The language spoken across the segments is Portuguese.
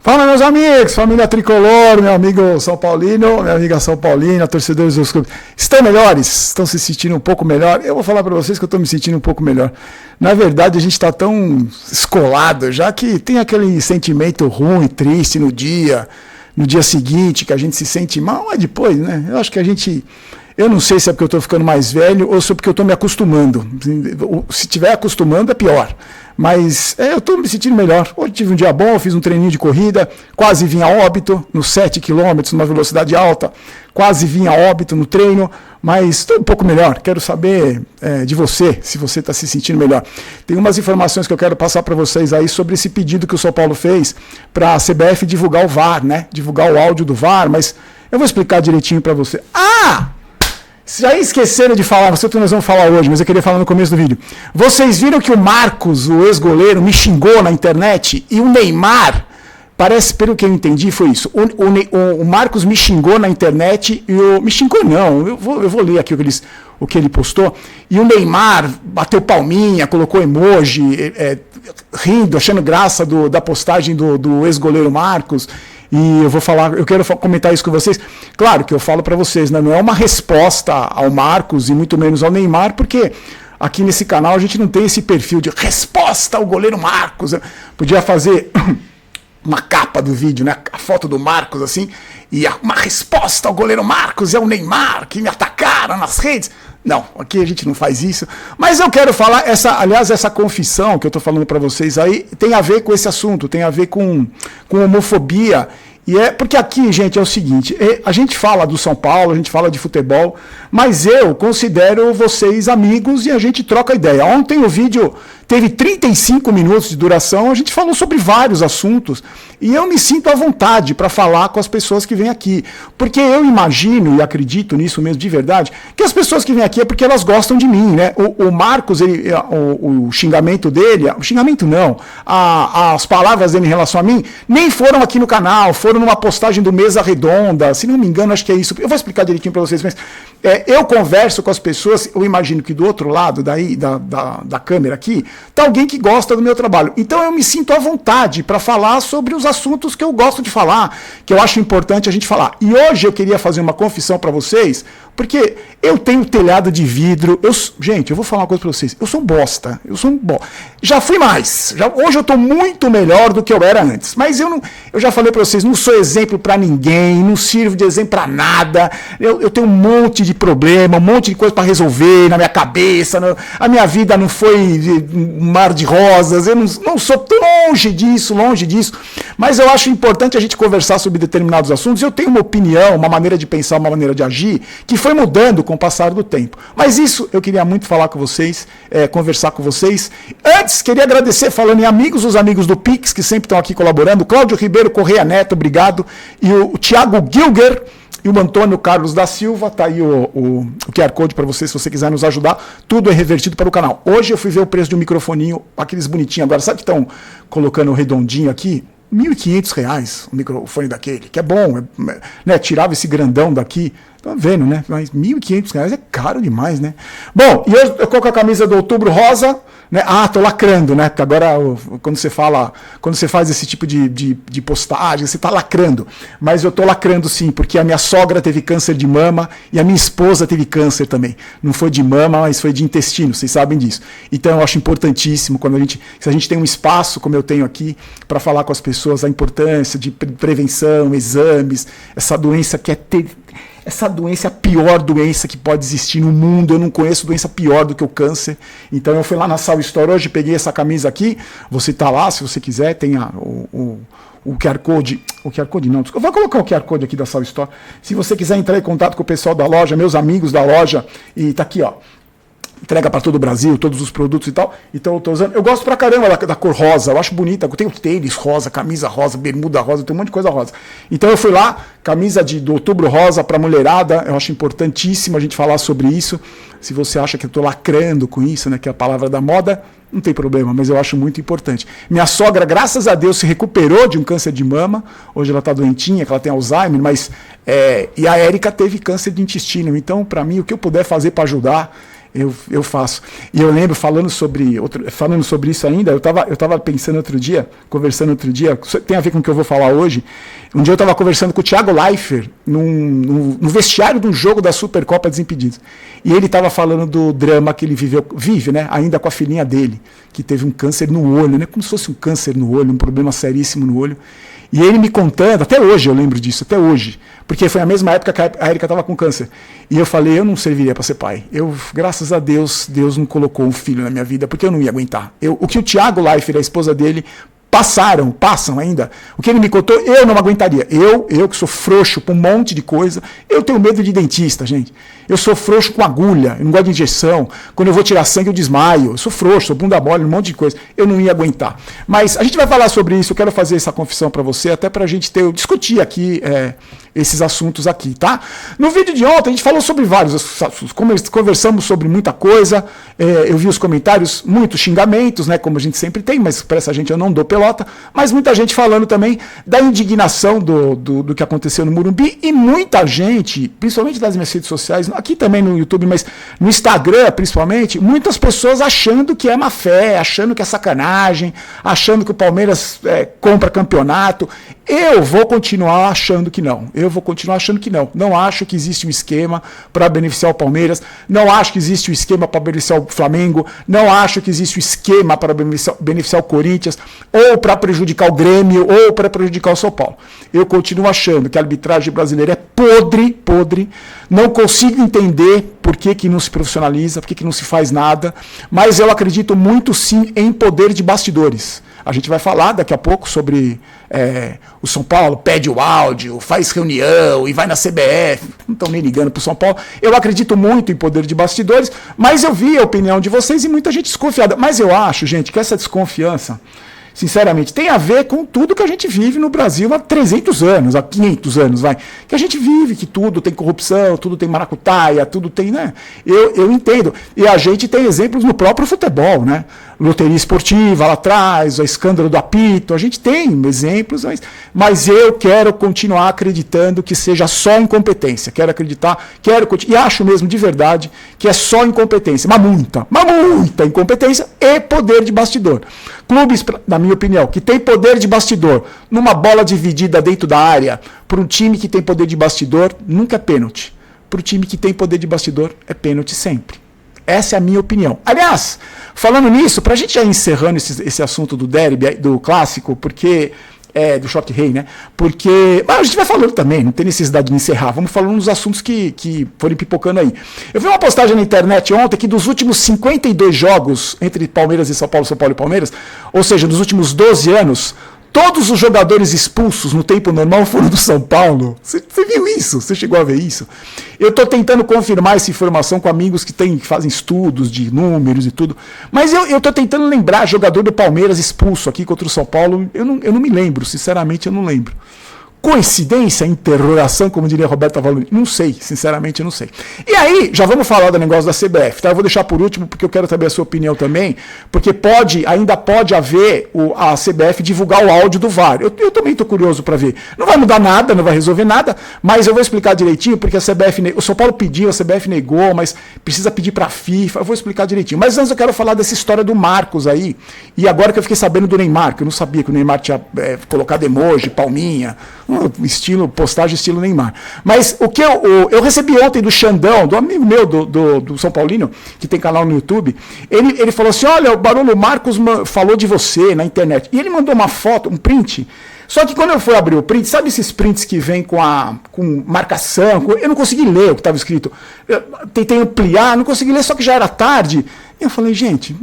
Fala, meus amigos, família tricolor, meu amigo São Paulino, minha amiga São Paulina, torcedores dos clubes. Estão melhores? Estão se sentindo um pouco melhor? Eu vou falar para vocês que eu estou me sentindo um pouco melhor. Na verdade, a gente está tão escolado, já que tem aquele sentimento ruim, triste no dia seguinte, que a gente se sente mal, mas depois, né? Eu acho que a gente... Eu não sei se é porque eu estou ficando mais velho ou se é porque eu estou me acostumando. Se estiver acostumando, é pior. Mas eu estou me sentindo melhor. Hoje tive um dia bom, fiz um treininho de corrida, quase vim a óbito, nos 7 km, numa velocidade alta, quase vim a óbito no treino, mas estou um pouco melhor. Quero saber de você, se você está se sentindo melhor. Tem umas informações que eu quero passar para vocês aí sobre esse pedido que o São Paulo fez para a CBF divulgar o VAR, né? Divulgar o áudio do VAR, mas eu vou explicar direitinho para você. Já esqueceram de falar, não sei o que nós vamos falar hoje, mas eu queria falar no começo do vídeo. Vocês viram que o Marcos, o ex-goleiro, me xingou na internet e o Neymar, parece, pelo que eu entendi, foi isso. O Marcos me xingou na internet e me xingou não, eu vou ler aqui o que ele postou. E o Neymar bateu palminha, colocou emoji, rindo, achando graça da postagem do ex-goleiro Marcos. E eu quero comentar isso com vocês. Claro que eu falo para vocês, né? Não é uma resposta ao Marcos e muito menos ao Neymar, porque aqui nesse canal a gente não tem esse perfil de resposta ao goleiro Marcos. Podia fazer uma capa do vídeo, né? A foto do Marcos assim, e uma resposta ao goleiro Marcos e ao Neymar que me atacaram nas redes. Não, aqui a gente não faz isso. Mas eu quero falar, essa confissão que eu estou falando para vocês aí, tem a ver com esse assunto, tem a ver com homofobia. E porque aqui, gente, é o seguinte, a gente fala do São Paulo, a gente fala de futebol, mas eu considero vocês amigos e a gente troca ideia. Ontem o vídeo teve 35 minutos de duração, a gente falou sobre vários assuntos e eu me sinto à vontade para falar com as pessoas que vêm aqui. Porque eu imagino e acredito nisso mesmo de verdade, que as pessoas que vêm aqui é porque elas gostam de mim, né? O Marcos, o xingamento dele, o xingamento não, as palavras dele em relação a mim, nem foram aqui no canal, foram numa postagem do Mesa Redonda, se não me engano, acho que é isso. Eu vou explicar direitinho para vocês, mas eu converso com as pessoas, eu imagino que do outro lado da câmera aqui, tá alguém que gosta do meu trabalho. Então eu me sinto à vontade para falar sobre os assuntos que eu gosto de falar, que eu acho importante a gente falar. E hoje eu queria fazer uma confissão para vocês, porque eu tenho telhado de vidro. Gente, eu vou falar uma coisa para vocês. Eu sou um bosta. Já fui mais. Hoje eu estou muito melhor do que eu era antes. Mas eu já falei para vocês, não sou exemplo para ninguém, não sirvo de exemplo para nada. Eu tenho um monte de problema, um monte de coisa para resolver na minha cabeça. A minha vida não foi um mar de rosas. Eu não sou tão longe disso. Mas eu acho importante a gente conversar sobre determinados assuntos. Eu tenho uma opinião, uma maneira de pensar, uma maneira de agir, que foi mudando com o passar do tempo. Mas isso eu queria muito falar com vocês, conversar com vocês. Antes, queria agradecer, falando em amigos, os amigos do Pix, que sempre estão aqui colaborando. Cláudio Ribeiro Correia Neto, obrigado. E o Thiago Gilger e o Antônio Carlos da Silva. Tá aí o QR Code para você, se você quiser nos ajudar. Tudo é revertido para o canal. Hoje eu fui ver o preço de um microfoninho, aqueles bonitinhos agora. Sabe que estão colocando o redondinho aqui? R$ 1.500 o microfone daquele, que é bom, né? Tirava esse grandão daqui, tá vendo, né? Mas R$ 1.500 é caro demais, né? Bom, e hoje eu coloco a camisa do Outubro Rosa, né? Tô lacrando, né? Porque agora, quando você faz esse tipo de postagem, você tá lacrando. Mas eu tô lacrando sim, porque a minha sogra teve câncer de mama e a minha esposa teve câncer também. Não foi de mama, mas foi de intestino, vocês sabem disso. Então eu acho importantíssimo, se a gente tem um espaço, como eu tenho aqui, para falar com as pessoas a importância de prevenção, exames, essa doença que essa doença é a pior doença que pode existir no mundo. Eu não conheço doença pior do que o câncer. Então eu fui lá na Sal Store hoje, peguei essa camisa aqui. Você tá lá, se você quiser, tem o QR Code. O QR Code não, desculpa. Eu vou colocar o QR Code aqui da Sal Store. Se você quiser entrar em contato com o pessoal da loja, meus amigos da loja, e tá aqui, ó. Entrega para todo o Brasil, todos os produtos e tal. Então eu tô usando. Eu gosto pra caramba da cor rosa, eu acho bonita. Eu tenho tênis rosa, camisa rosa, bermuda rosa, tem um monte de coisa rosa. Então eu fui lá, camisa do Outubro Rosa pra mulherada. Eu acho importantíssimo a gente falar sobre isso. Se você acha que eu tô lacrando com isso, né, que é a palavra da moda, não tem problema, mas eu acho muito importante. Minha sogra, graças a Deus, se recuperou de um câncer de mama. Hoje ela tá doentinha, que ela tem Alzheimer, mas e a Érica teve câncer de intestino. Então, para mim, o que eu puder fazer para ajudar, Eu faço. E eu lembro, falando sobre isso ainda, eu tava pensando outro dia, conversando outro dia, tem a ver com o que eu vou falar hoje. Um dia eu estava conversando com o Thiago Leifert no vestiário de um jogo da Supercopa Desimpedidos. E ele estava falando do drama que ele vive, né, ainda com a filhinha dele, que teve um câncer no olho, né, como se fosse um câncer no olho, um problema seríssimo no olho. E ele me contando, até hoje eu lembro disso, até hoje, porque foi a mesma época que a Erika estava com câncer. E eu falei, eu não serviria para ser pai. Graças a Deus, Deus não colocou um filho na minha vida, porque eu não ia aguentar. O que o Thiago Leifert, a esposa dele, passam ainda. O que ele me contou, eu não aguentaria. Eu que sou frouxo com um monte de coisa, eu tenho medo de dentista, gente. Eu sou frouxo com agulha, eu não gosto de injeção. Quando eu vou tirar sangue, eu desmaio. Eu sou frouxo, sou bunda mole, um monte de coisa. Eu não ia aguentar. Mas a gente vai falar sobre isso, eu quero fazer essa confissão para você, até para a gente discutir aqui esses assuntos aqui, tá? No vídeo de ontem, a gente falou sobre vários assuntos, conversamos sobre muita coisa, eu vi os comentários, muitos xingamentos, né, como a gente sempre tem, mas para essa gente eu não dou pelota, mas muita gente falando também da indignação do que aconteceu no Morumbi, e muita gente, principalmente das minhas redes sociais, aqui também no YouTube, mas no Instagram principalmente, muitas pessoas achando que é má fé, achando que é sacanagem, achando que o Palmeiras compra campeonato. Eu vou continuar achando que não. Não acho que existe um esquema para beneficiar o Palmeiras. Não acho que existe um esquema para beneficiar o Flamengo. Não acho que existe um esquema para beneficiar o Corinthians, ou para prejudicar o Grêmio, ou para prejudicar o São Paulo. Eu continuo achando que a arbitragem brasileira é podre. Não consigo entender por que não se profissionaliza, por que não se faz nada. Mas eu acredito muito sim em poder de bastidores. A gente vai falar daqui a pouco sobre o São Paulo pede o áudio, faz reunião e vai na CBF. Não estão nem ligando para o São Paulo. Eu acredito muito em poder de bastidores, mas eu vi a opinião de vocês e muita gente desconfiada. Mas eu acho, gente, que essa desconfiança, sinceramente, tem a ver com tudo que a gente vive no Brasil há 300 anos, há 500 anos, que a gente vive, que tudo tem corrupção, tudo tem maracutaia, tudo tem, né? Eu entendo. E a gente tem exemplos no próprio futebol, né? Loteria esportiva lá atrás, o escândalo do apito, a gente tem exemplos, mas eu quero continuar acreditando que seja só incompetência. E acho mesmo de verdade que é só incompetência, mas muita incompetência e poder de bastidor. Clubes, na minha opinião, que tem poder de bastidor numa bola dividida dentro da área, para um time que tem poder de bastidor, nunca é pênalti. Para o time que tem poder de bastidor, é pênalti sempre. Essa é a minha opinião. Aliás, falando nisso, para a gente já encerrando esse assunto do derby, do clássico, porque do Choque Rei, né? Porque a gente vai falando também, não tem necessidade de encerrar. Vamos falando nos assuntos que forem pipocando aí. Eu vi uma postagem na internet ontem que dos últimos 52 jogos entre Palmeiras e São Paulo e Palmeiras, ou seja, dos últimos 12 anos, todos os jogadores expulsos no tempo normal foram do São Paulo. Você viu isso? Você chegou a ver isso? Eu estou tentando confirmar essa informação com amigos que fazem estudos de números e tudo. Mas eu estou tentando lembrar jogador do Palmeiras expulso aqui contra o São Paulo. Eu não me lembro, sinceramente eu não lembro. Coincidência, interrogação, como diria Roberto Valori? Não sei, sinceramente eu não sei. E aí, já vamos falar do negócio da CBF, tá? Eu vou deixar por último, porque eu quero saber a sua opinião também, porque ainda pode haver a CBF divulgar o áudio do VAR. Eu também estou curioso para ver. Não vai mudar nada, não vai resolver nada, mas eu vou explicar direitinho, porque o São Paulo pediu, a CBF negou, mas precisa pedir para a FIFA, eu vou explicar direitinho. Mas antes eu quero falar dessa história do Marcos aí, e agora que eu fiquei sabendo do Neymar, que eu não sabia que o Neymar tinha colocado emoji, palminha, postagem estilo Neymar. Mas o que eu recebi ontem do Xandão, do amigo meu do São Paulino, que tem canal no YouTube, ele falou assim, olha, o Barolo Marcos falou de você na internet. E ele mandou uma foto, um print. Só que quando eu fui abrir o print, sabe esses prints que vem com marcação? Eu não consegui ler o que estava escrito. Eu tentei ampliar, não consegui ler, só que já era tarde. E eu falei, gente,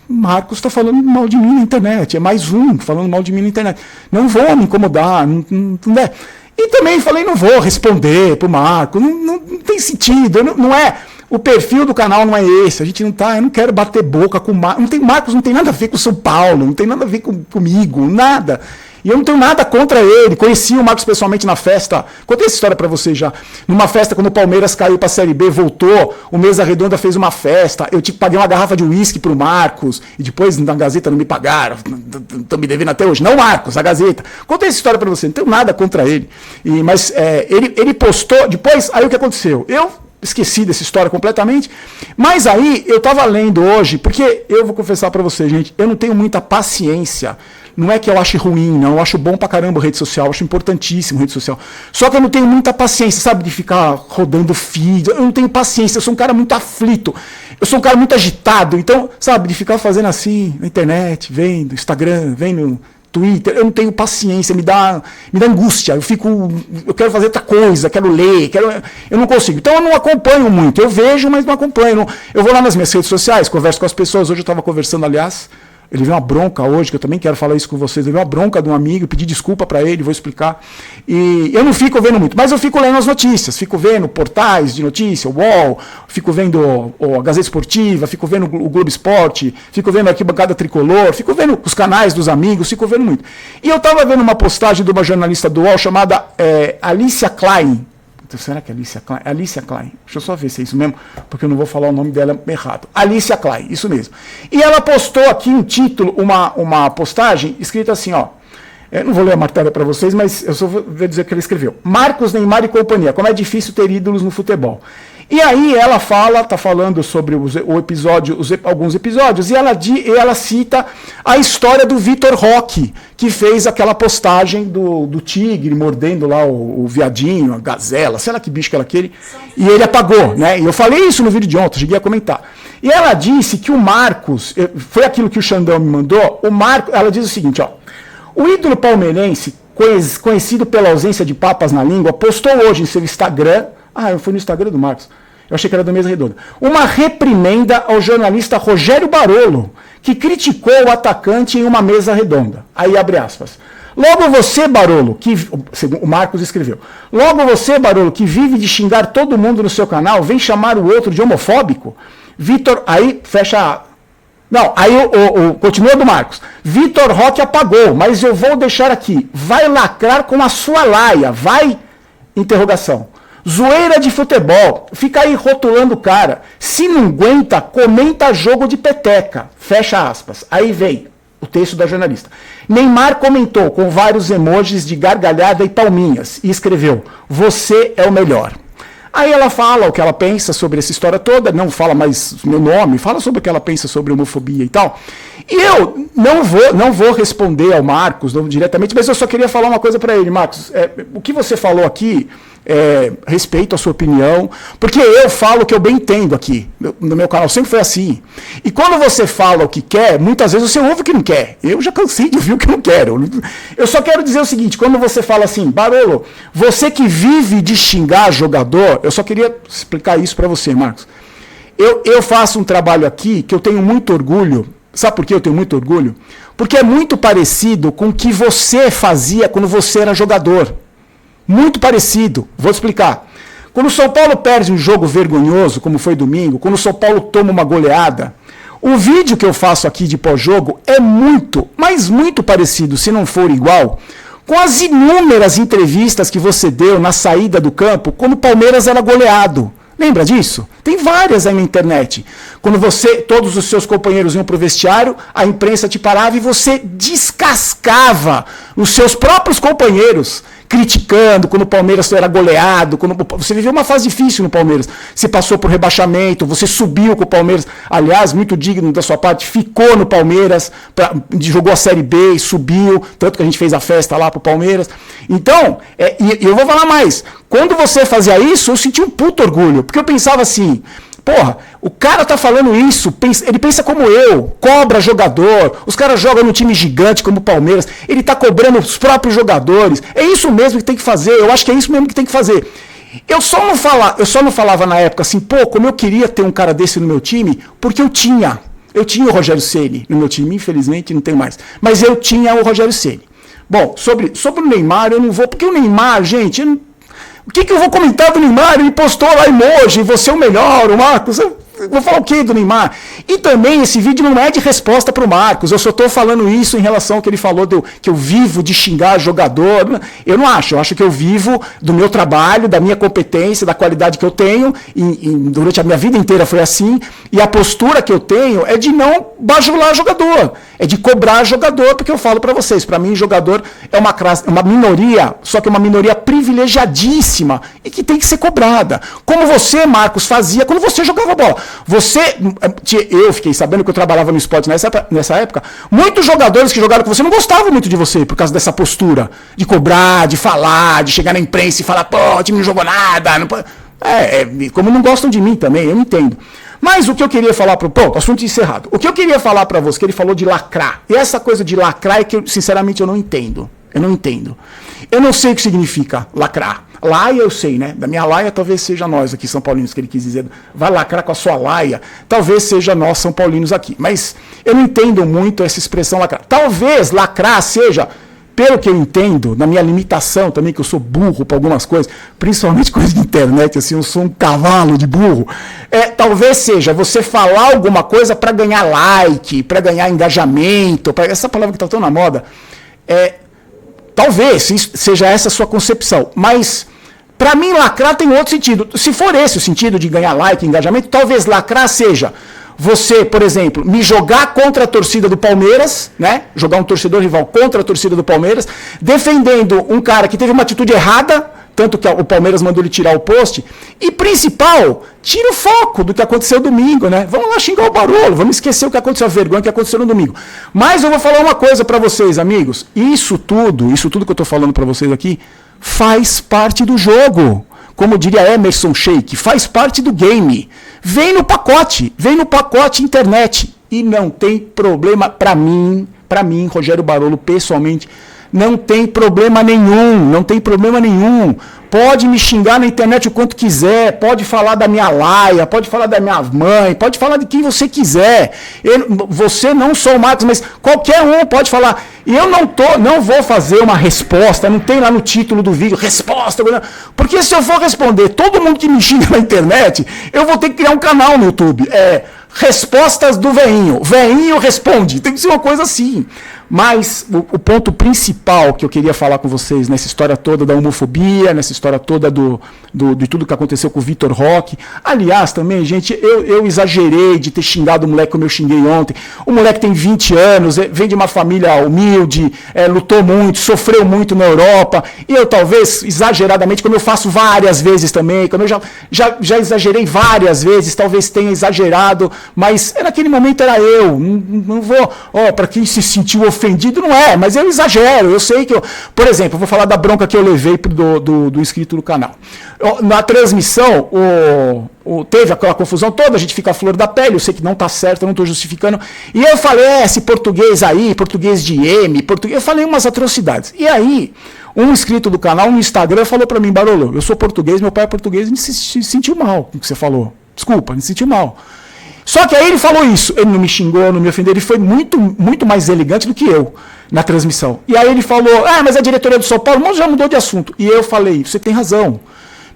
Marcos está falando mal de mim na internet. É mais um falando mal de mim na internet. Não vou me incomodar, não é. E também falei, não vou responder pro Marcos. Não tem sentido. Não é. O perfil do canal não é esse. A gente não tá. Eu não quero bater boca com o Marcos. Marcos não tem nada a ver com o São Paulo. Não tem nada a ver comigo. Nada. E eu não tenho nada contra ele. Conheci o Marcos pessoalmente na festa. Contei essa história para vocês já. Numa festa, quando o Palmeiras caiu para a Série B, voltou, o Mesa Redonda fez uma festa. Eu paguei uma garrafa de uísque pro Marcos. E depois na Gazeta não me pagaram. Estão me devendo até hoje. Não, Marcos, a Gazeta. Contei essa história para você. Não tenho nada contra ele. Mas ele postou. Depois, aí o que aconteceu? Eu esqueci dessa história completamente. Mas aí, eu estava lendo hoje, porque eu vou confessar para você, gente, eu não tenho muita paciência. Não é que eu ache ruim, não. Eu acho bom pra caramba rede social, eu acho importantíssimo rede social. Só que eu não tenho muita paciência, sabe, de ficar rodando feed. Eu não tenho paciência, eu sou um cara muito aflito. Eu sou um cara muito agitado. Então, sabe, de ficar fazendo assim na internet, vendo Instagram, vendo Twitter, eu não tenho paciência, me dá angústia. Eu quero fazer outra coisa, quero ler, eu não consigo. Então eu não acompanho muito. Eu vejo, mas não acompanho. Eu vou lá nas minhas redes sociais, converso com as pessoas. Hoje eu estava conversando, aliás. Ele veio uma bronca hoje, que eu também quero falar isso com vocês. Ele veio uma bronca de um amigo, pedi desculpa para ele, vou explicar. E eu não fico vendo muito, mas eu fico lendo as notícias, fico vendo portais de notícia, o UOL, fico vendo a Gazeta Esportiva, fico vendo o Globo Esporte, fico vendo aqui Bancada Tricolor, fico vendo os canais dos amigos, fico vendo muito. E eu estava vendo uma postagem de uma jornalista do UOL chamada Alicia Klein. Será que é Alicia Klein? Alicia Klein. Deixa eu só ver se é isso mesmo, porque eu não vou falar o nome dela errado. Alicia Klein, isso mesmo. E ela postou aqui um título, uma postagem escrita assim, ó. Não vou ler a matéria para vocês, mas eu só vou dizer o que ela escreveu. Marcos, Neymar e companhia. Como é difícil ter ídolos no futebol. E aí ela está falando sobre alguns episódios, e ela cita a história do Vitor Roque, que fez aquela postagem do tigre mordendo lá o viadinho, a gazela, sei lá que bicho que era aquele, e ele apagou, né? E eu falei isso no vídeo de ontem, cheguei a comentar. E ela disse que o Marcos, foi aquilo que o Xandão me mandou, ela diz o seguinte, ó, o ídolo palmeirense, conhecido pela ausência de papas na língua, postou hoje em seu Instagram. Eu fui no Instagram do Marcos. Eu achei que era do Mesa Redonda. Uma reprimenda ao jornalista Rogério Barolo, que criticou o atacante em uma mesa redonda. Aí abre aspas. Logo você, Barolo, o Marcos escreveu. Logo você, Barolo, que vive de xingar todo mundo no seu canal, vem chamar o outro de homofóbico? Vitor, aí fecha... Não, aí continua do Marcos. Vitor Roque apagou, mas eu vou deixar aqui. Vai lacrar com a sua laia. Vai? Interrogação. Zoeira de futebol. Fica aí rotulando o cara. Se não aguenta, comenta jogo de peteca. Fecha aspas. Aí vem o texto da jornalista. Neymar comentou com vários emojis de gargalhada e palminhas. E escreveu, você é o melhor. Aí ela fala o que ela pensa sobre essa história toda, não fala mais meu nome, fala sobre o que ela pensa sobre homofobia e tal. E eu não vou responder ao Marcos diretamente, mas eu só queria falar uma coisa para ele, Marcos. O que você falou aqui, respeito a sua opinião, porque eu falo o que eu bem entendo aqui. No meu canal sempre foi assim. E quando você fala o que quer, muitas vezes você ouve o que não quer. Eu já cansei de ouvir o que não quero. Eu só quero dizer o seguinte, quando você fala assim, Barolo, você que vive de xingar jogador, eu só queria explicar isso para você, Marcos. Eu faço um trabalho aqui que eu tenho muito orgulho. Sabe por que eu tenho muito orgulho? Porque é muito parecido com o que você fazia quando você era jogador. Muito parecido. Vou explicar. Quando o São Paulo perde um jogo vergonhoso, como foi domingo, quando o São Paulo toma uma goleada, o vídeo que eu faço aqui de pós-jogo é muito, mas muito parecido, se não for igual, com as inúmeras entrevistas que você deu na saída do campo quando o Palmeiras era goleado. Lembra disso? Tem várias aí na internet. Quando todos os seus companheiros iam para o vestiário, a imprensa te parava e você descascava os seus próprios companheiros, criticando quando o Palmeiras era goleado, quando você viveu uma fase difícil no Palmeiras. Você passou por rebaixamento, você subiu com o Palmeiras, aliás, muito digno da sua parte, ficou no Palmeiras, jogou a Série B e subiu, tanto que a gente fez a festa lá pro Palmeiras. Então, e eu vou falar mais, quando você fazia isso, eu senti um puto orgulho, porque eu pensava assim, porra, o cara tá falando isso, ele pensa como eu, cobra jogador, os caras jogam no time gigante como o Palmeiras, ele tá cobrando os próprios jogadores, é isso mesmo que tem que fazer, eu acho que é isso mesmo que tem que fazer. Eu só não falava na época assim, pô, como eu queria ter um cara desse no meu time, porque eu tinha o Rogério Ceni no meu time, infelizmente não tenho mais, mas eu tinha o Rogério Ceni. Bom, sobre o Neymar eu não vou, porque o Neymar, gente, o que eu vou comentar do Neymar? Ele postou lá emoji, você é o melhor, o Marcos. Vou falar o quê do Neymar? E também esse vídeo não é de resposta para o Marcos. Eu só estou falando isso em relação ao que ele falou que eu vivo de xingar jogador. Eu não acho. Eu acho que eu vivo do meu trabalho, da minha competência, da qualidade que eu tenho. E durante a minha vida inteira foi assim. E a postura que eu tenho é de não bajular jogador. É de cobrar jogador, porque eu falo para vocês. Para mim, jogador é uma minoria, só que uma minoria privilegiadíssima e que tem que ser cobrada. Como você, Marcos, fazia quando você jogava bola. Eu fiquei sabendo que eu trabalhava no esporte nessa época, muitos jogadores que jogaram com você não gostavam muito de você por causa dessa postura, de cobrar, de falar, de chegar na imprensa e falar, pô, o time não jogou nada. Não... como não gostam de mim também, eu entendo. Mas o que eu queria falar assunto encerrado. O que eu queria falar para você, que ele falou de lacrar. E essa coisa de lacrar é que, sinceramente, eu não entendo. Eu não entendo. Eu não sei o que significa lacrar. Laia eu sei, né? Da minha laia talvez seja nós aqui, São Paulinos, que ele quis dizer. Vai lacrar com a sua laia. Talvez seja nós, São Paulinos, aqui. Mas eu não entendo muito essa expressão lacrar. Talvez lacrar seja, pelo que eu entendo, na minha limitação também, que eu sou burro para algumas coisas, principalmente coisa de internet, assim, eu sou um cavalo de burro. Talvez seja você falar alguma coisa para ganhar like, para ganhar engajamento, essa palavra que está tão na moda. Talvez seja essa a sua concepção, mas para mim lacrar tem outro sentido. Se for esse o sentido de ganhar like, engajamento, talvez lacrar seja você, por exemplo, me jogar contra a torcida do Palmeiras, né? Jogar um torcedor rival contra a torcida do Palmeiras, defendendo um cara que teve uma atitude errada, tanto que o Palmeiras mandou ele tirar o post, e principal, tira o foco do que aconteceu domingo, né? Vamos lá xingar o Barolo, vamos esquecer o que aconteceu, a vergonha que aconteceu no domingo. Mas eu vou falar uma coisa para vocês, amigos, isso tudo que eu tô falando para vocês aqui, faz parte do jogo. Como diria Emerson Sheik, faz parte do game. Vem no pacote internet. E não tem problema para mim, Rogério Barolo, pessoalmente, não tem problema nenhum. Pode me xingar na internet o quanto quiser, pode falar da minha laia, pode falar da minha mãe, pode falar de quem você quiser. Você não sou o Marcos, mas qualquer um pode falar. E eu não vou fazer uma resposta, não tem lá no título do vídeo, resposta, porque se eu for responder todo mundo que me xinga na internet, eu vou ter que criar um canal no YouTube. Respostas do veinho. Veinho responde. Tem que ser uma coisa assim. Mas o ponto principal que eu queria falar com vocês nessa história toda da homofobia, nessa história toda de tudo que aconteceu com o Vitor Roque. Aliás, também, gente, eu exagerei de ter xingado o moleque como eu xinguei ontem. O moleque tem 20 anos, vem de uma família humilde, lutou muito, sofreu muito na Europa. E eu talvez, exageradamente, como eu faço várias vezes também, como eu já exagerei várias vezes, talvez tenha exagerado, mas naquele momento era eu. Não vou, para quem se sentiu ofendido, não é, mas eu exagero, eu sei que por exemplo, eu vou falar da bronca que eu levei do inscrito do canal. Na transmissão, teve aquela confusão toda, a gente fica a flor da pele, eu sei que não está certo, eu não estou justificando, e eu falei, esse português aí, português de M, eu falei umas atrocidades, e aí, um inscrito do canal no Instagram falou para mim, Barolo, eu sou português, meu pai é português, e se sentiu mal com o que você falou, desculpa, me sentiu mal. Só que aí ele falou isso, ele não me xingou, não me ofendeu, ele foi muito, muito mais elegante do que eu na transmissão. E aí ele falou, mas a diretoria do São Paulo já mudou de assunto. E eu falei, você tem razão.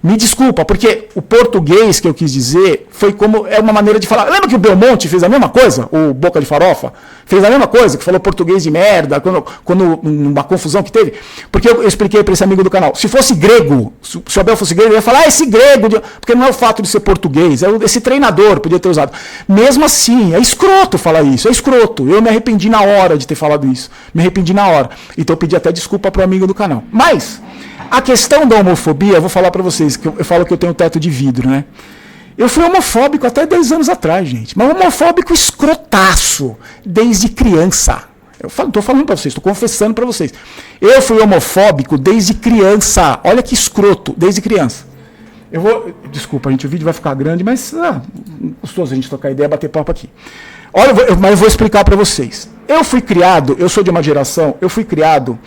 Me desculpa, porque o português que eu quis dizer foi como uma maneira de falar. Lembra que o Belmonte fez a mesma coisa? O Boca de Farofa? Fez a mesma coisa, que falou português de merda, quando uma confusão que teve. Porque eu expliquei para esse amigo do canal. Se fosse grego, se o Abel fosse grego, eu ia falar, esse grego, porque não é o fato de ser português, esse treinador podia ter usado. Mesmo assim, é escroto falar isso, é escroto. Eu me arrependi na hora de ter falado isso. Me arrependi na hora. Então eu pedi até desculpa para o amigo do canal. Mas a questão da homofobia, eu vou falar para vocês, que eu falo que eu tenho teto de vidro, né? Eu fui homofóbico até 10 anos atrás, gente. Mas homofóbico escrotaço, desde criança. Estou falando para vocês, estou confessando para vocês. Eu fui homofóbico desde criança. Olha que escroto, desde criança. Desculpa, gente, o vídeo vai ficar grande, mas gostoso a gente trocar ideia, bater papo aqui. Olha, mas eu vou explicar para vocês. Eu sou de uma geração, eu fui criado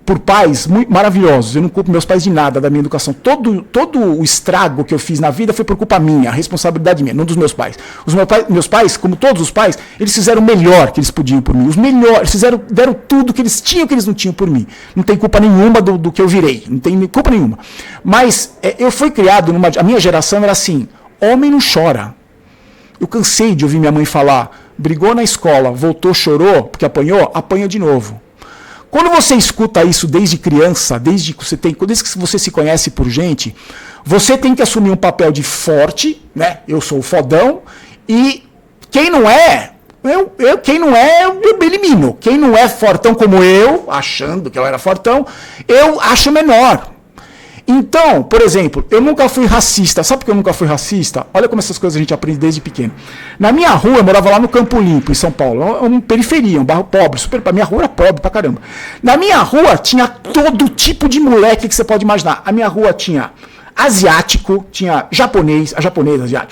por pais muito maravilhosos. Eu não culpo meus pais de nada da minha educação. Todo o estrago que eu fiz na vida foi por culpa minha, a responsabilidade minha, não dos meus pais. Meus pais, como todos os pais, eles fizeram o melhor que eles podiam por mim. Os melhores, deram tudo que eles tinham que eles não tinham por mim. Não tem culpa nenhuma do que eu virei. Não tem culpa nenhuma. Mas eu fui criado a minha geração era assim, homem não chora. Eu cansei de ouvir minha mãe falar, brigou na escola, voltou, chorou, porque apanhou, apanha de novo. Quando você escuta isso desde criança, desde que você se conhece por gente, você tem que assumir um papel de forte, né? Eu sou o fodão, e quem não é, eu elimino. Quem não é fortão como eu, achando que eu era fortão, eu acho menor. Então, por exemplo, eu nunca fui racista. Sabe por que eu nunca fui racista? Olha como essas coisas a gente aprende desde pequeno. Na minha rua, eu morava lá no Campo Limpo, em São Paulo. Uma periferia, um bairro pobre. A minha rua era pobre pra caramba. Na minha rua tinha todo tipo de moleque que você pode imaginar. A minha rua tinha asiático, tinha japonês,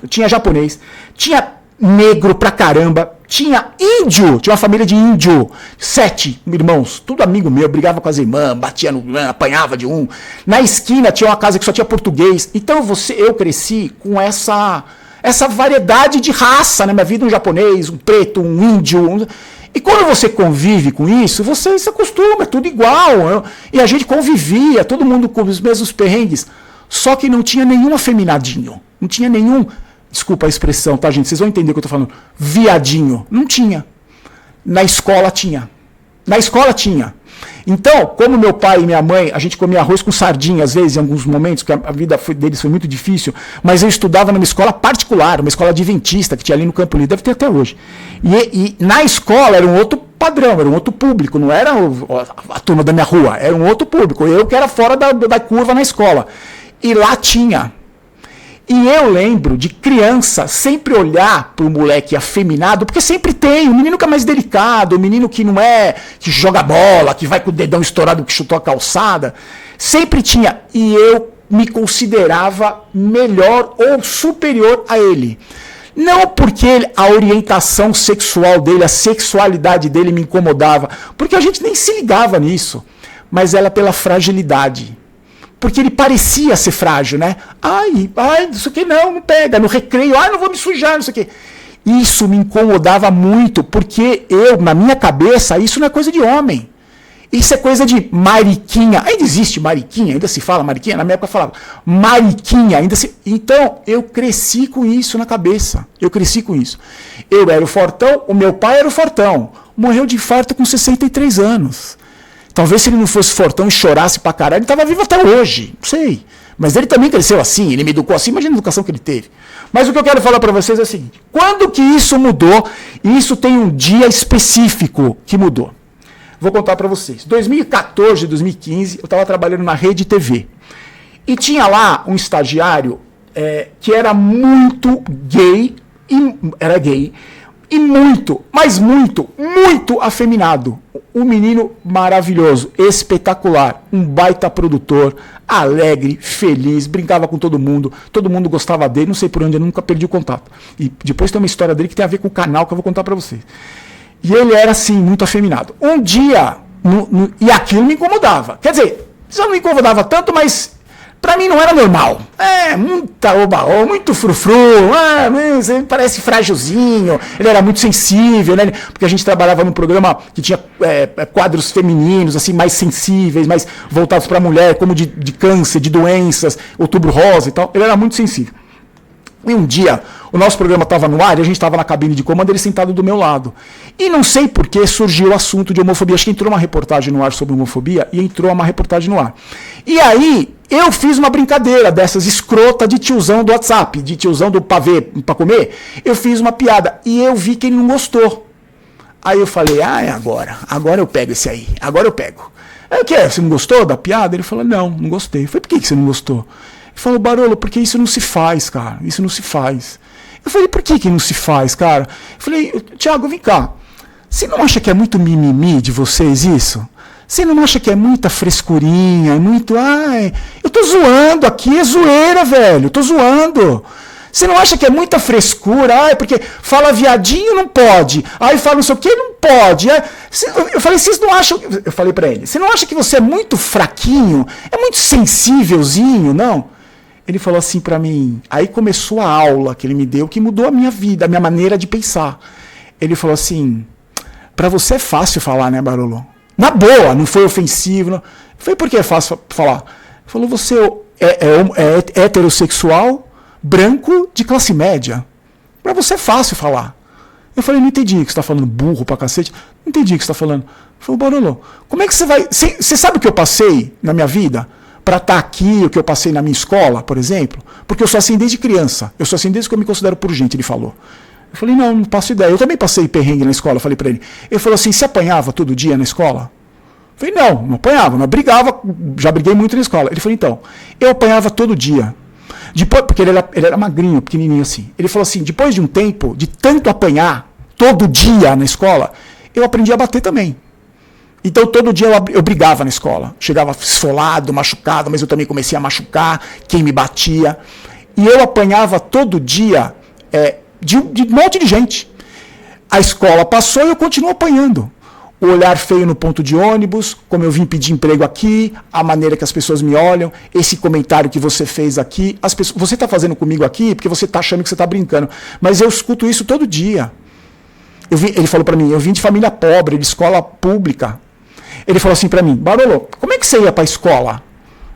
tinha japonês, tinha negro pra caramba, tinha índio, tinha uma família de índio, 7 irmãos, tudo amigo meu, brigava com as irmãs, batia no, apanhava de um. Na esquina tinha uma casa que só tinha português. Então eu cresci com essa variedade de raça na minha vida, um japonês, um preto, um índio. E quando você convive com isso, você se acostuma, é tudo igual. E a gente convivia, todo mundo com os mesmos perrengues, só que não tinha nenhum afeminadinho, não tinha nenhum. Desculpa a expressão, tá, gente? Vocês vão entender o que eu tô falando. Viadinho. Não tinha. Na escola tinha. Na escola tinha. Então, como meu pai e minha mãe, a gente comia arroz com sardinha, às vezes, em alguns momentos, porque a vida deles foi muito difícil, mas eu estudava numa escola particular, uma escola adventista, que tinha ali no Campo Limpo, deve ter até hoje. E na escola era um outro padrão, era um outro público, não era a turma da minha rua, era um outro público. Eu que era fora da curva na escola. E lá tinha. E eu lembro de criança sempre olhar para o moleque afeminado, porque sempre tem, o menino que é mais delicado, o menino que não é, que joga bola, que vai com o dedão estourado que chutou a calçada, sempre tinha. E eu me considerava melhor ou superior a ele. Não porque a orientação sexual dele, a sexualidade dele me incomodava, porque a gente nem se ligava nisso, mas era pela fragilidade. Porque ele parecia ser frágil, né? Ai, isso aqui não pega. No recreio, não vou me sujar, não sei o quê. Isso me incomodava muito, porque na minha cabeça, isso não é coisa de homem. Isso é coisa de mariquinha. Ainda existe mariquinha? Ainda se fala mariquinha? Na minha época falava mariquinha. Então, eu cresci com isso na cabeça. Eu cresci com isso. Eu era o fortão, o meu pai era o fortão. Morreu de infarto com 63 anos. Talvez se ele não fosse fortão e chorasse pra caralho, ele estava vivo até hoje. Não sei. Mas ele também cresceu assim, ele me educou assim, imagina a educação que ele teve. Mas o que eu quero falar para vocês é o seguinte: quando que isso mudou? E isso tem um dia específico que mudou. Vou contar para vocês. 2014, 2015, eu estava trabalhando na Rede TV. E tinha lá um estagiário que era muito gay, e muito, mas muito, muito afeminado. Um menino maravilhoso, espetacular, um baita produtor, alegre, feliz, brincava com todo mundo gostava dele, não sei por onde, eu nunca perdi o contato. E depois tem uma história dele que tem a ver com o canal que eu vou contar pra vocês. E ele era assim, muito afeminado. Um dia, e aquilo me incomodava. Quer dizer, isso não me incomodava tanto, mas pra mim não era normal. Muita oba-oba, muito frufru, ele parece frágilzinho, ele era muito sensível, né? Porque a gente trabalhava num programa que tinha quadros femininos, assim, mais sensíveis, mais voltados pra mulher, como de câncer, de doenças, Outubro Rosa e tal. Ele era muito sensível. E um dia, o nosso programa estava no ar e a gente estava na cabine de comando, ele sentado do meu lado. E não sei por que surgiu o assunto de homofobia. Acho que entrou uma reportagem no ar sobre homofobia e entrou uma reportagem no ar. E aí, eu fiz uma brincadeira dessas escrota de tiozão do WhatsApp, de tiozão do pavê para comer. Eu fiz uma piada e eu vi que ele não gostou. Aí eu falei, é agora. Agora eu pego esse aí. Agora eu pego. Aí o que é? Você não gostou da piada? Ele falou, não gostei. Eu falei, por que você não gostou? Ele falou, Barolo, porque isso não se faz, cara. Isso não se faz. Eu falei, por que não se faz, cara? Eu falei, Thiago, vem cá. Você não acha que é muito mimimi de vocês isso? Você não acha que é muita frescurinha, é muito... eu tô zoando aqui, é zoeira, velho. Eu tô zoando. Você não acha que é muita frescura? Porque fala viadinho, não pode. Aí fala não sei o que, não pode. Eu falei, vocês não acham... Eu falei pra ele, você não acha que você é muito fraquinho? É muito sensívelzinho, não? Ele falou assim pra mim, aí começou a aula que ele me deu, que mudou a minha vida, a minha maneira de pensar. Ele falou assim, pra você é fácil falar, né, Barolo? Na boa, não foi ofensivo. Não. Eu falei, por que é fácil falar? Ele falou, você é heterossexual, branco, de classe média. Para você é fácil falar. Eu falei, não entendi o que você está falando, burro pra cacete. Não entendi o que você está falando. Eu falei, Barolo, como é que você vai... Você sabe o que eu passei na minha vida para estar aqui, o que eu passei na minha escola, por exemplo? Porque eu sou assim desde criança. Eu sou assim desde que eu me considero por gente, ele falou. Eu falei, não faço ideia. Eu também passei perrengue na escola, eu falei para ele. Ele falou assim, você apanhava todo dia na escola? Eu falei, não apanhava, mas brigava, já briguei muito na escola. Ele falou, então, eu apanhava todo dia. Depois, porque ele era magrinho, pequenininho assim. Ele falou assim, depois de um tempo, de tanto apanhar, todo dia na escola, eu aprendi a bater também. Então todo dia eu brigava na escola. Chegava esfolado, machucado, mas eu também comecei a machucar quem me batia. E eu apanhava todo dia de um monte de gente. A escola passou e eu continuo apanhando. O olhar feio no ponto de ônibus, como eu vim pedir emprego aqui, a maneira que as pessoas me olham, esse comentário que você fez aqui, você está fazendo comigo aqui porque você está achando que você está brincando. Mas eu escuto isso todo dia. Ele falou para mim, eu vim de família pobre, de escola pública. Ele falou assim para mim, Barolo, como é que você ia para a escola?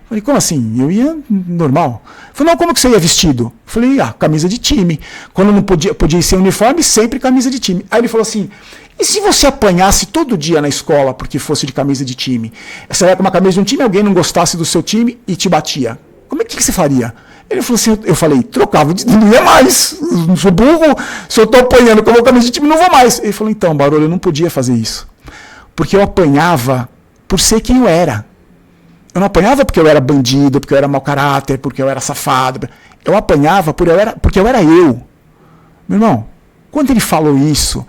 Eu falei, como assim? Eu ia normal. Ele falou, não, como que você ia vestido? Eu falei, camisa de time. Quando não podia ir sem uniforme, sempre camisa de time. Aí ele falou assim, e se você apanhasse todo dia na escola porque fosse de camisa de time? Você ia com uma camisa de um time, alguém não gostasse do seu time e te batia. Como é que você faria? Ele falou assim, eu falei, trocava, não ia mais. Não sou burro, se eu estou apanhando com a camisa de time, não vou mais. Ele falou, então, Barolo, eu não podia fazer isso. Porque eu apanhava por ser quem eu era. Eu não apanhava porque eu era bandido, porque eu era mau caráter, porque eu era safado. Eu apanhava porque eu era eu. Meu irmão, quando ele falou isso,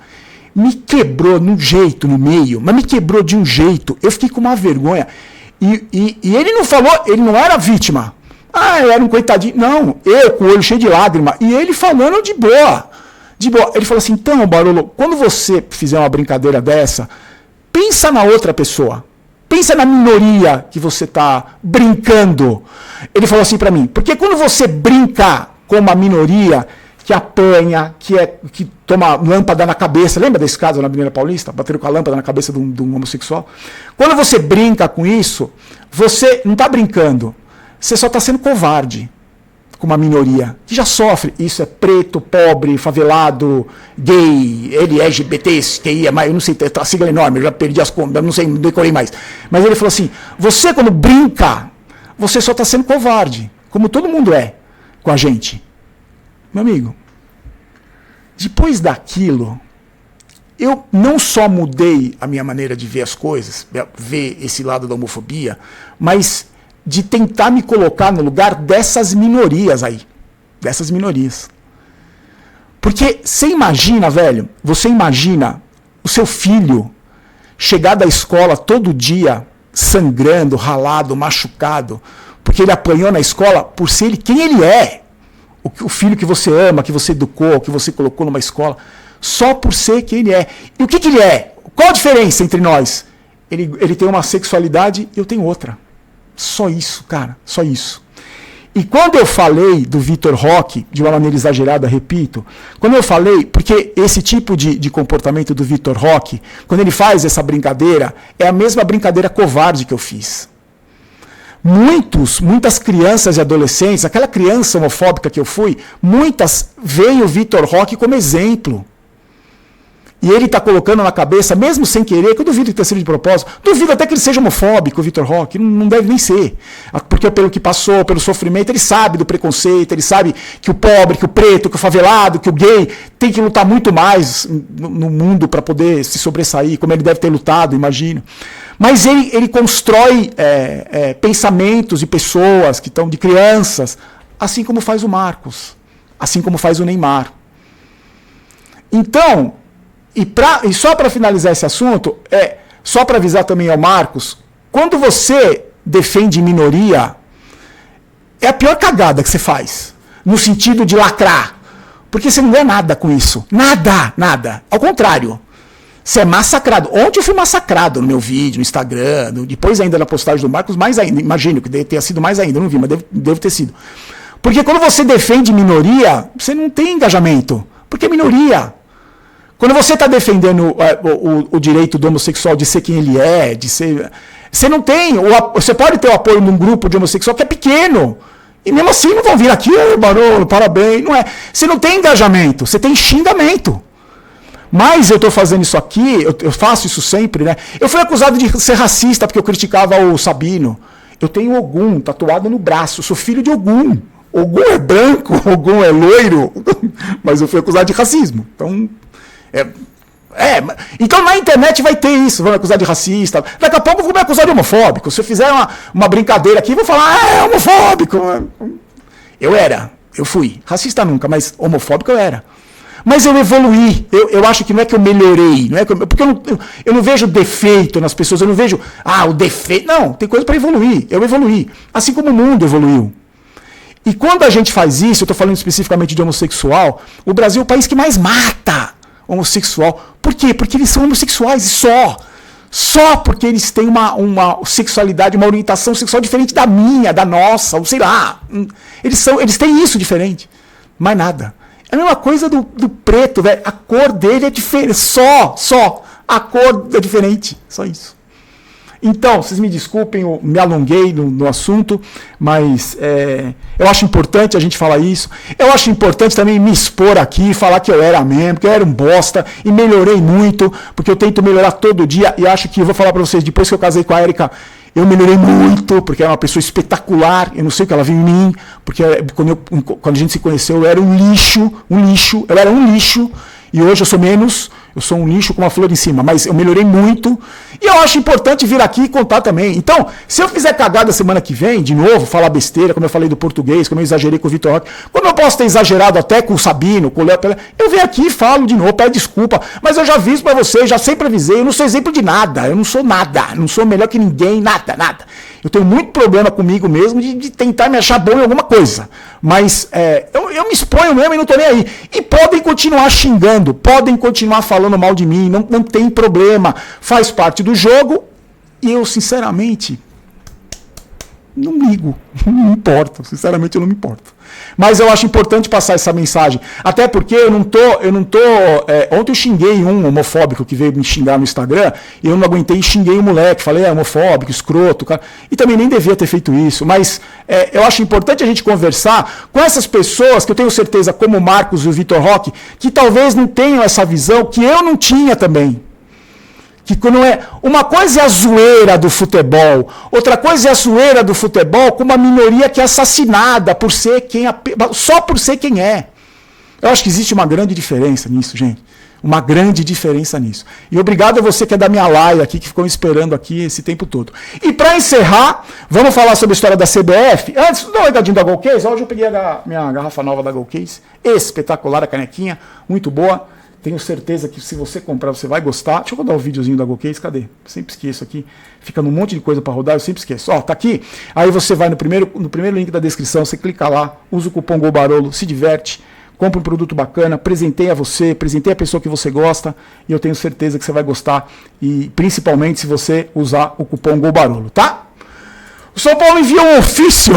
me quebrou num jeito no meio, mas me quebrou de um jeito. Eu fiquei com uma vergonha. E ele não falou, ele não era vítima. Eu era um coitadinho. Não, eu com o olho cheio de lágrima. E ele falando de boa. De boa. Ele falou assim, então, Barolo, quando você fizer uma brincadeira dessa, pensa na outra pessoa. Pensa na minoria que você está brincando. Ele falou assim para mim, porque quando você brinca com uma minoria que apanha, que toma lâmpada na cabeça, lembra desse caso na Avenida Paulista? Bateram com a lâmpada na cabeça de um homossexual? Quando você brinca com isso, você não está brincando, você só está sendo covarde com uma minoria que já sofre. Isso é preto, pobre, favelado, gay, LGBT, QI, eu não sei, a sigla é enorme, eu já perdi as contas, não sei, não decorei mais. Mas ele falou assim, você quando brinca, você só está sendo covarde, como todo mundo é com a gente. Meu amigo, depois daquilo, eu não só mudei a minha maneira de ver as coisas, ver esse lado da homofobia, mas de tentar me colocar no lugar dessas minorias aí. Dessas minorias. Porque você imagina, velho, você imagina o seu filho chegar da escola todo dia sangrando, ralado, machucado, porque ele apanhou na escola por ser quem ele é. O filho que você ama, que você educou, que você colocou numa escola, só por ser quem ele é. E o que ele é? Qual a diferença entre nós? Ele tem uma sexualidade e eu tenho outra. Só isso, cara, só isso. E quando eu falei do Vitor Roque, de uma maneira exagerada, repito, quando eu falei, porque esse tipo de comportamento do Vitor Roque, quando ele faz essa brincadeira, é a mesma brincadeira covarde que eu fiz. Muitas crianças e adolescentes, aquela criança homofóbica que eu fui, muitas veem o Vitor Roque como exemplo. E ele está colocando na cabeça, mesmo sem querer, que eu duvido que tenha sido de propósito, duvido até que ele seja homofóbico, o Vitor Roque, não deve nem ser. Porque pelo que passou, pelo sofrimento, ele sabe do preconceito, ele sabe que o pobre, que o preto, que o favelado, que o gay tem que lutar muito mais no mundo para poder se sobressair, como ele deve ter lutado, imagino. Mas ele constrói pensamentos de pessoas que estão, de crianças, assim como faz o Marcos, assim como faz o Neymar. Então, e só para finalizar esse assunto, só para avisar também ao Marcos, quando você defende minoria, é a pior cagada que você faz, no sentido de lacrar, porque você não ganha nada com isso, nada, ao contrário, você é massacrado. Ontem eu fui massacrado no meu vídeo, no Instagram, depois ainda na postagem do Marcos, mais ainda, imagino que deve ter sido mais ainda, não vi, mas deve ter sido. Porque quando você defende minoria, você não tem engajamento, porque é minoria. Quando você está defendendo o direito do homossexual de ser quem ele é, de ser, você não tem, você pode ter o apoio de um grupo de homossexual que é pequeno, E mesmo assim não vão vir aqui, Barolo, parabéns. Não é. Você não tem engajamento, você tem xingamento. Mas eu estou fazendo isso aqui, eu faço isso sempre, né? Eu fui acusado de ser racista porque eu criticava o Sabino. Eu tenho Ogum tatuado no braço, eu sou filho de Ogum. Ogum é branco, Ogum é loiro, mas eu fui acusado de racismo. Então, então na internet vai ter isso, vão me acusar de racista. Daqui a pouco eu vou me acusar de homofóbico. Se eu fizer uma brincadeira aqui, vou falar, é homofóbico. Eu fui. Racista nunca, mas homofóbico eu era. Mas eu evoluí. Eu acho que não é que eu melhorei. Não é porque eu não vejo defeito nas pessoas, eu não vejo, o defeito. Não, tem coisa para evoluir. Eu evoluí. Assim como o mundo evoluiu. E quando a gente faz isso, eu estou falando especificamente de homossexual, o Brasil é o país que mais mata homossexual. Por quê? Porque eles são homossexuais e só. Só porque eles têm uma sexualidade, uma orientação sexual diferente da minha, da nossa, ou sei lá. Eles têm isso diferente. Mais nada. É a mesma coisa do preto, velho. A cor dele é diferente. Só. A cor é diferente. Só isso. Então, vocês me desculpem, eu me alonguei no assunto, mas eu acho importante a gente falar isso. Eu acho importante também me expor aqui, falar que eu era mesmo, que eu era um bosta, e melhorei muito, porque eu tento melhorar todo dia, e acho que eu vou falar para vocês, depois que eu casei com a Érica, eu melhorei muito, porque é uma pessoa espetacular, eu não sei o que ela viu em mim, porque quando a gente se conheceu eu era um lixo, eu era um lixo, e hoje eu sou menos, eu sou um lixo com uma flor em cima, mas eu melhorei muito, e eu acho importante vir aqui e contar também. Então, se eu fizer cagada semana que vem, de novo, falar besteira, como eu falei do português, como eu exagerei com o Vitor Roque, como eu posso ter exagerado até com o Sabino, com o Léo Pelé, eu venho aqui e falo de novo, peço desculpa, mas eu já aviso pra vocês, já sempre avisei, eu não sou exemplo de nada, eu não sou nada, não sou melhor que ninguém, nada. Eu tenho muito problema comigo mesmo de tentar me achar bom em alguma coisa. Mas eu me exponho mesmo e não tô nem aí. E podem continuar xingando, podem continuar falando mal de mim, não tem problema. Faz parte do jogo e eu, sinceramente, não ligo. Não me importo. Sinceramente, eu não me importo. Mas eu acho importante passar essa mensagem. Até porque eu não tô. Ontem eu xinguei um homofóbico que veio me xingar no Instagram, e eu não aguentei e xinguei o moleque. Falei, homofóbico, escroto, cara. E também nem devia ter feito isso. Mas eu acho importante a gente conversar com essas pessoas que eu tenho certeza, como o Marcos e o Vitor Roque, que talvez não tenham essa visão que eu não tinha também. Que não é, uma coisa é a zoeira do futebol, outra coisa é a zoeira do futebol com uma minoria que é assassinada por ser só por ser quem é. Eu acho que existe uma grande diferença nisso, gente. Uma grande diferença nisso. E obrigado a você que é da minha live aqui, que ficou me esperando aqui esse tempo todo. E para encerrar, vamos falar sobre a história da CBF. Antes, dá uma olhadinha da Golcase. Hoje eu peguei a minha garrafa nova da Golcase. Espetacular a canequinha, muito boa. Tenho certeza que se você comprar, você vai gostar. Deixa eu rodar o videozinho da Golcase, cadê? Sempre esqueço aqui. Fica num monte de coisa para rodar, eu sempre esqueço. Ó, tá aqui. Aí você vai no primeiro link da descrição, você clica lá, usa o cupom GOLBAROLO, se diverte, compra um produto bacana, presenteia você, presenteia a pessoa que você gosta, e eu tenho certeza que você vai gostar, e principalmente se você usar o cupom GOLBAROLO, tá? O São Paulo enviou um ofício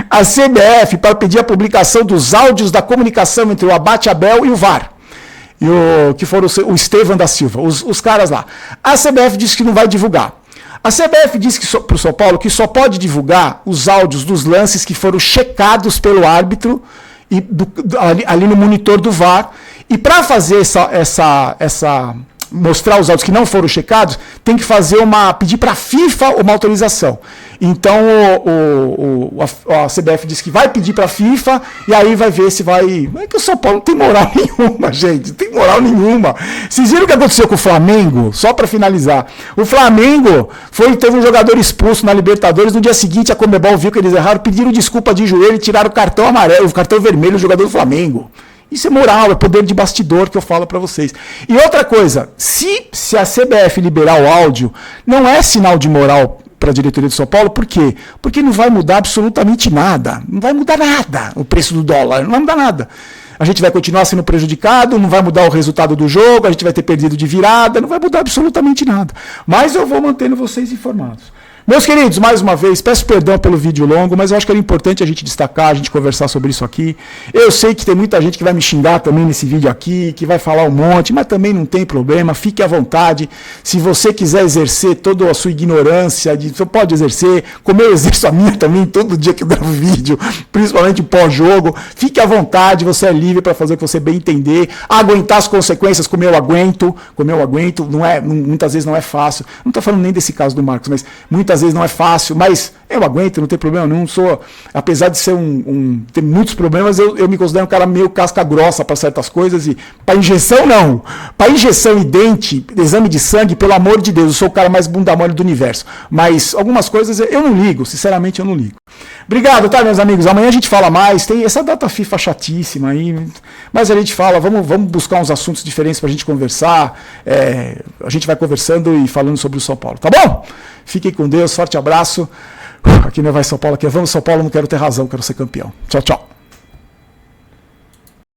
à CBF para pedir a publicação dos áudios da comunicação entre o Abate Abel e o VAR. Que foram o Estevam da Silva, os caras lá. A CBF disse que não vai divulgar. A CBF disse para o São Paulo que só pode divulgar os áudios dos lances que foram checados pelo árbitro e ali no monitor do VAR. E para fazer mostrar os áudios que não foram checados, tem que pedir para a FIFA uma autorização. Então a CBF disse que vai pedir para a FIFA e aí vai ver se vai. É que o São Paulo não tem moral nenhuma, gente. Não tem moral nenhuma. Vocês viram o que aconteceu com o Flamengo? Só para finalizar. O Flamengo teve um jogador expulso na Libertadores. No dia seguinte, a Conmebol viu que eles erraram, pediram desculpa de joelho e tiraram o cartão amarelo, o cartão vermelho do jogador do Flamengo. Isso é moral, é poder de bastidor que eu falo para vocês. E outra coisa, se a CBF liberar o áudio, não é sinal de moral para a diretoria de São Paulo, por quê? Porque não vai mudar absolutamente nada. Não vai mudar nada o preço do dólar, não vai mudar nada. A gente vai continuar sendo prejudicado, não vai mudar o resultado do jogo, a gente vai ter perdido de virada, não vai mudar absolutamente nada. Mas eu vou mantendo vocês informados. Meus queridos, mais uma vez, peço perdão pelo vídeo longo, mas eu acho que era importante a gente destacar, a gente conversar sobre isso aqui. Eu sei que tem muita gente que vai me xingar também nesse vídeo aqui, que vai falar um monte, mas também não tem problema, fique à vontade. Se você quiser exercer toda a sua ignorância, você pode exercer, como eu exerço a minha também, todo dia que eu gravo vídeo, principalmente pós-jogo. Fique à vontade, você é livre para fazer o que você bem entender, aguentar as consequências como eu aguento, muitas vezes não é fácil. Não estou falando nem desse caso do Marcos, mas muitas vezes não é fácil, mas eu aguento, não tem problema nenhum. Apesar de ser ter muitos problemas, eu me considero um cara meio casca grossa para certas coisas, e para injeção não. Para injeção e dente, exame de sangue, pelo amor de Deus, eu sou o cara mais bunda mole do universo. Mas algumas coisas eu não ligo, sinceramente eu não ligo. Obrigado, tá, meus amigos? Amanhã a gente fala mais, tem essa data FIFA chatíssima aí, mas a gente fala, vamos buscar uns assuntos diferentes pra gente conversar, a gente vai conversando e falando sobre o São Paulo, tá bom? Fiquem com Deus, forte abraço. Aqui não vai São Paulo, aqui vamos São Paulo, não quero ter razão, quero ser campeão. Tchau, tchau.